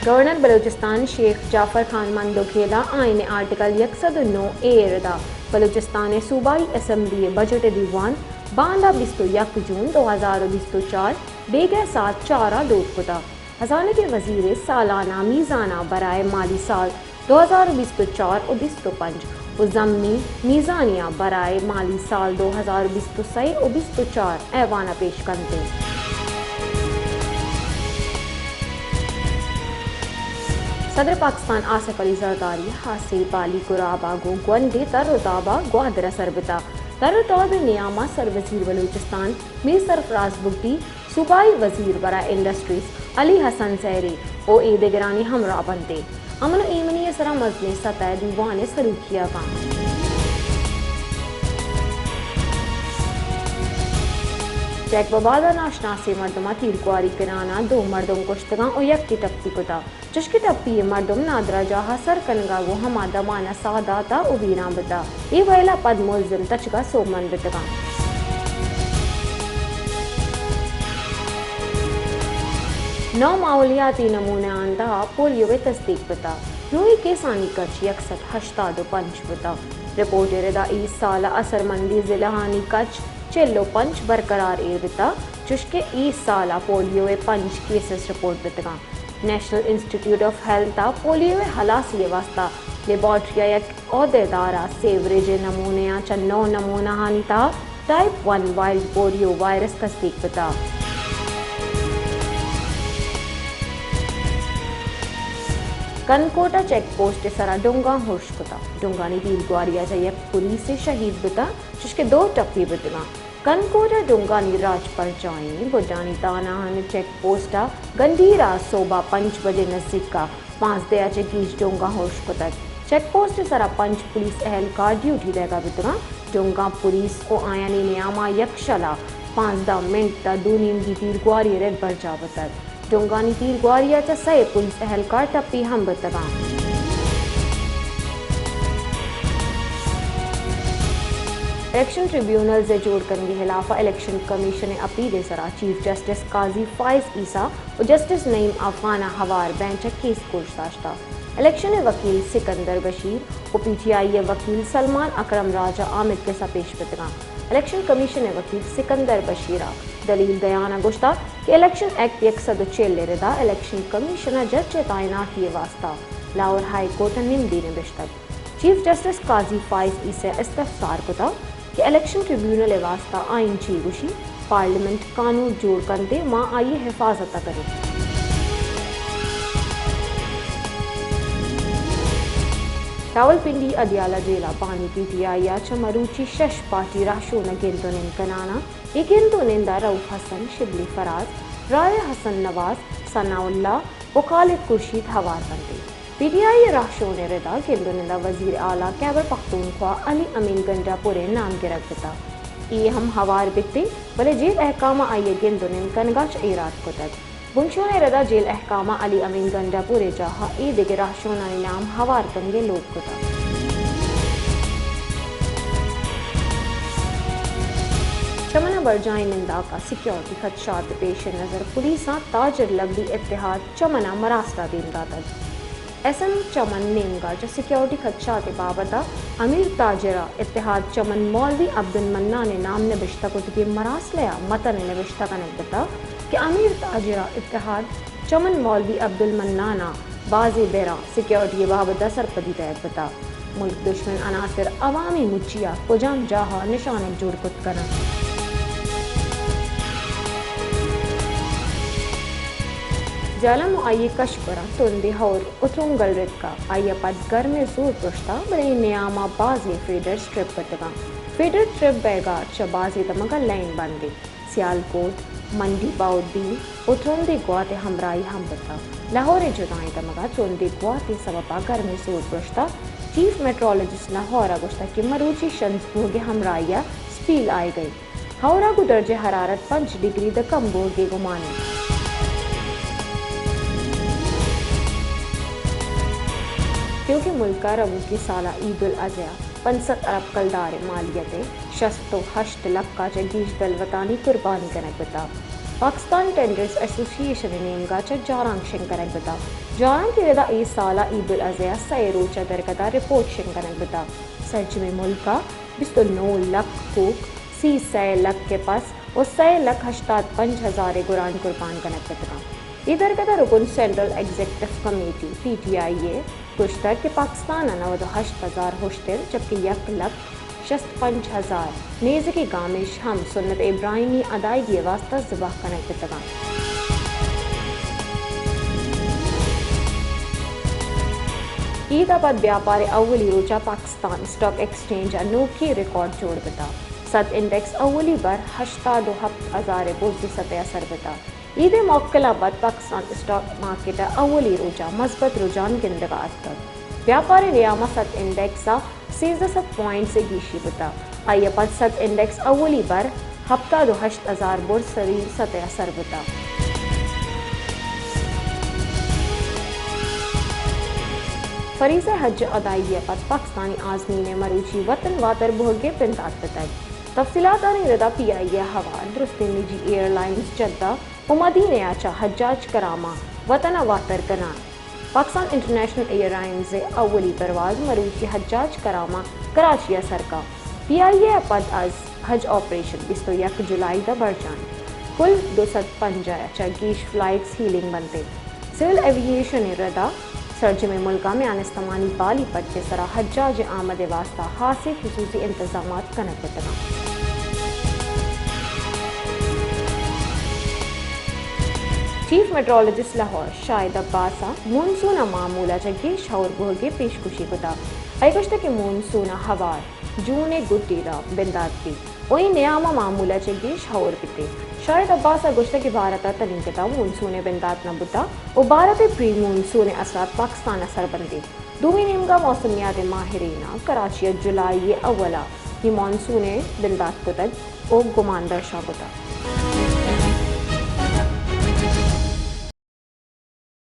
governor Balochistan شیخ جعفر خان مندوکھیلا آئین article 109A ردا بلوچستان صوبائی assembly budget دیوان باندہ 21 جون 2024 بیگہ سات چارہ دوت کتا خزانہ کے وزیر سالانہ میزانہ برائے مالی سال 2024 و 25 و ضمنی میزانیہ برائے مالی سال 2023 و 24 ایوانہ پیش کنتے صدر پاکستان آصف علی زرداری حاصل بالی قرابہ گو گونڈے تر و تابہ گوادر سربتا تر و تاب نیامہ سر وزیر بلوچستان میر سرفراز بگٹی صوبائی وزیر برائے انڈسٹریز علی حسن زیری او عید گرانی ہمراہ بنتے امن و ایمنی سرا مزن سطح دیوان سلوکیہ کا چیک ببادہ ناشناسی مردمہ تیرکواری کرانا 2 مردم کشتگاں اور یکٹی ٹپی کتا چشکی ٹپی مردم نادرہ جاہا سر کنگا گو ہما دمانا ساداتا او بیران بتا ای ویلا پد ملزم تچگا سومن بتگاں نو ماحولیاتی نمونہ آندہ پولیو تصدیق بتا روئی کے ثانی کچ 185 بتا رپورٹ ردا ای سالہ اثر مندی ضلعانی کچ 45 برقرار بتا چشکے ای سالہ پولیو 5 کیسز رپورٹ بتگاں national institute of health polio ہلاسی واسطہ لیبارٹری یک عہدے دارہ سیوریج نمونہ چنو نمونہ ہانی تا ٹائپ 1 وائلڈ پولیو وائرس تصدیق بتا کنکوٹا چیک پوسٹ سرا ڈونگا ہوش کتا ڈونگانی تیر گواریا جائے پولیس سے شہید بتا جس 2 ٹپی بتگاں کنکوٹا ڈونگانی راج پر جائیں بڈانی تانہان چیک پوسٹا گنڈیرہ صوبہ 5 بجے نزدیک کا 5 دیا گیج ڈونگا ہوش کتا چیک پوسٹ سرا 5 پولیس اہلکار ڈیوٹی دے گا بتگاں ڈونگا پولیس کو آیانی نیامہ یک شلا 15 منٹ تا 2 نیم کی تیر گواری ریڈ بر جا بتا ڈونگانی تیر گواریا چا 6 پولیس اہلکار ٹپی ہم بتگاں الیکشن ٹریبیونل سے جوڑ کنگی خلاف الیکشن کمیشن اپیل سرا چیف جسٹس قاضی فائز عیسیٰ و جسٹس نعیم افغانہ ہوار بینچ کیس کوش داشتہ الیکشن وکیل سکندر بشیر و پی ٹی آئی وکیل سلمان اکرم راجہ آمد کے سپیش بتگاں الیکشن کمیشن وکیل سکندر بشیرہ دلیل بیانہ گشتہ کہ الیکشن ایکٹ 146 ردا الیکشن کمیشنر جج تعیناتی واسطہ لاہور ہائی کورٹ نمدی نبشتگ چیف جسٹس قاضی فائز عیسیٰ استفسار کتا کہ الیکشن ٹریبیونل واسطہ آئین چی گوشی پارلیمنٹ قانون جوڑ کنتے ماں آئی حفاظت کرے راولپنڈی ادیالہ جیلا بانی پی ٹی آئی چمروچی 6 پارٹی راشون گندونین کنانا گندونین رؤف حسن شبلی فراز رائے حسن نواز ثناء اللہ و خالد خورشید ہوار بنتے پی ٹی آئی راشون ردا گندونین وزیر اعلیٰ خیبر پختونخوا علی امین گنجا پورے نام گرک بتا یہ ہم ہوار بکتے بلے جیل احکامہ آئیے گندونین کنگاچ ایراد کتک بنشون ردا جیل احکامہ علی امین گنجا پورے جاہا ای دیگر راشون نام ہوار کنگے لوگ کتا چمنہ برجائیں نندا کا سیکیورٹی خدشات پیش نظر پولیساں تاجر لگڑی اتحاد چمنہ مراسلہ دیندہ تک ایس ایم چمن نیمگا جو سیکیورٹی خدشات بابتا امیر تاجرہ اتحاد چمن مولوی عبد المنان نے نام نبشتہ کو تکی مراسلہ متن نبشتہ کا نکتا کہ امیر تاجرہ اتحاد چمن مولوی عبد المنانہ بازی بیرا سیکیورٹی بابتا سرپدی تیت بتا ملک دشمن عناصر عوامی مچیا کجام جاہا نشانک جوڑ کت کرنا جالم آئیے کشپرا تندی ہور اترونگل رت کا آئیے پد گھر میں زور پرشتا بڑے نیامہ بازی فیڈر سٹرپ بتگاں فیڈر ٹرپ بیگار چا بازی تمگا لائن بندی سیالکوٹ منڈی باؤدین اتروندی گواتے ہمرائی ہم بتا لاہور جدائیں تمگا تروندی گواتے سببا گھر میں زور پرشتا چیف میٹرولوجسٹ لاہورہ گوشتا کہ مروچی شنز بوگے ہمرائیہ سپیل آئے گئی ہورہ کو درجہ حرارت 5 ڈگری دا کم بوگے گمانے کیونکہ ملکہ ربو کی سالہ عید الاضحیٰ 65 ارب کلدار مالیت 68 لاکھ کا جگیش دل وطانی قربانی کنک بتا پاکستان ٹینڈرز ایسوسییشن نیم گاچا جاران شنکنک بتا جاران کی ردا ای سالہ عید الاضحیٰ سائے روچہ درکتا رپورٹ شنکنک بتا سرجم ملکہ 29 لک کوک 30 لک کے پس اور 100 لک 85,000 گران قربان کنک بتا ادھر کتا رکن central executive committee P T I اے گشتہ کہ پاکستان 98,000 ہوشتر جبکہ 1,65,000 نیزکی گامش ہم سنت ابراہیمی ادائیگی واسطہ ذبح کنک بتا عید آباد بیاپار اولی روچہ پاکستان اسٹاک ایکسچینج انوکھی ریکارڈ جوڑ بتا 7 انڈیکس اولی بر 87,000 بوزدی سطح اثر بتا عید موکل آباد پاکستان اسٹاک مارکیٹ اولی روچہ مثبت رجحان گندگات تک بیاپار ریاما 7 انڈیکس 13 پوائنٹ سے گیشی بتا آئی اپاد 7 انڈیکس اولی بر 78,000 بر سریر سطح اثر بتا فریض حج ادائیگی پس پاکستانی عازمین مروچی وطن واتر بھوگے پندات بتائی تفصیلات ردا پی آئی اے ہوا درست نجی ایئر لائنز جدہ و مدینہ آچا حجاج کرامہ وطن واتر کنان پاکستان انٹرنیشنل ایئر لائنز اولی پرواز مروچی حجاج کرامہ کراچی سرکا پی آئی اے پد از حج آپریشن 21 جولائی دا برجان کل 205 اچا گیش فلائٹس ہیلنگ بنتے سول ایوییشن ردا سرجم ملکہ میں انستمانی بالی پد کے سرا حجاج آمد واسطہ خاصی خصوصی انتظامات کنک بتنا چیف میٹرولوجسٹ لاہور شاہد عباسہ مونسون معمولہ جگہ شور بہگے پیشکشی کتا ای گشتہ کہ مونسون ہوار جون گٹی را بندات کی وہی نیامہ معمولہ جگہ شور پتے شاہد عباسہ گشتہ کہ بھارتہ تلین کتا مونسون بندات نہ بتا و بھارت پری مونسون اثرات پاکستان اثر بندے دومی نیمگا موسمیات ماہرینہ کراچی جولائی اولا یہ مونسون بندات کتا او گمان درشا کتا